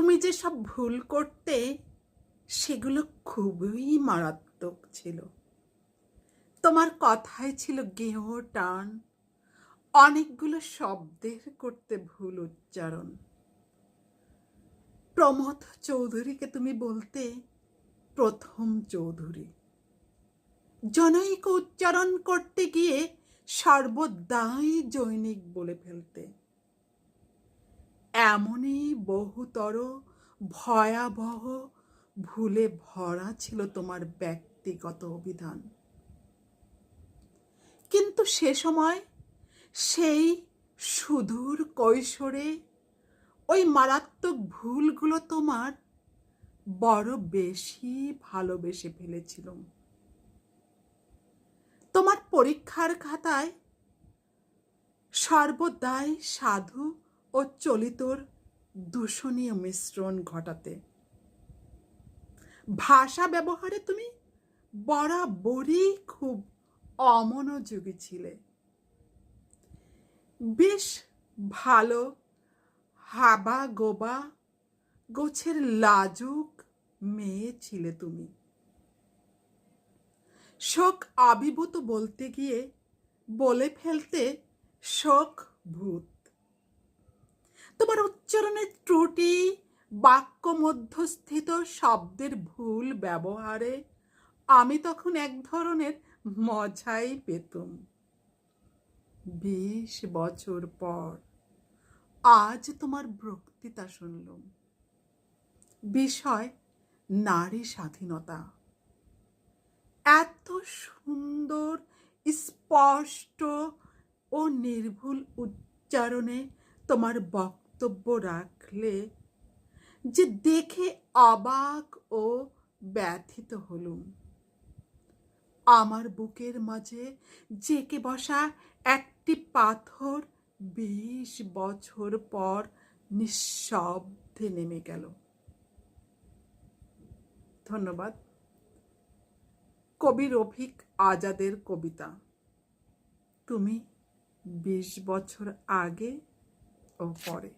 তুমি যে সব ভুল করতে সেগুলো খুবই মারাত্মক ছিল। তোমার কথায় ছিল গেঁয়ো টান, অনেকগুলো শব্দের করতে ভুল উচ্চারণ। প্রমথ চৌধুরীকে তুমি বলতে প্রথম চৌধুরী। জনৈক উচ্চারণ করতে গিয়ে সর্বদাই জৈনিক বলে ফেলতে। এমনই বহুতর ভয়াবহ ভুলে ভরা ছিল তোমার ব্যক্তিগত অভিধান। কিন্তু সে সময় সেই সুদূর কৈশোরে ওই মারাত্মক ভুলগুলো তোমার বড় বেশি ভালোবেসে ফেলেছিলাম। তোমার পরীক্ষার খাতায় সর্বদাই সাধু ও চলিতর দূষণীয় মিশ্রণ ঘটাতে। ভাষা ব্যবহারে তুমি বরাবরই খুব অমনোযোগী ছিলে। বেশ ভালো হাবা গোবা গোছের লাজুক মেয়ে ছিলে তুমি। শোক আবির্ভূত বলতে গিয়ে বলে ফেলতে শোক ভূত। তোমার উচ্চারণের ত্রুটি, বাক্য মধ্যস্থিত শব্দের ভুল ব্যবহারে আমি তখন এক ধরনের মজাই পেতাম। 20 বছর পর আজ তোমার বক্তৃতা শুনলাম। বিষয় নারী স্বাধীনতা। এত সুন্দর, স্পষ্ট ও নির্ভুল উচ্চারণে তোমার বক্তব্য রাখলে যে দেখে অবাক ও ব্যথিত হলুম। আমার বুকের মাঝে জেঁকে বসা একটি পাথর 20 বছর পর নিঃশব্দে নেমে গেল। ধন্যবাদ। কবি রফিক আজাদের কবিতা, তুমি 20 বছর আগে ও পরে।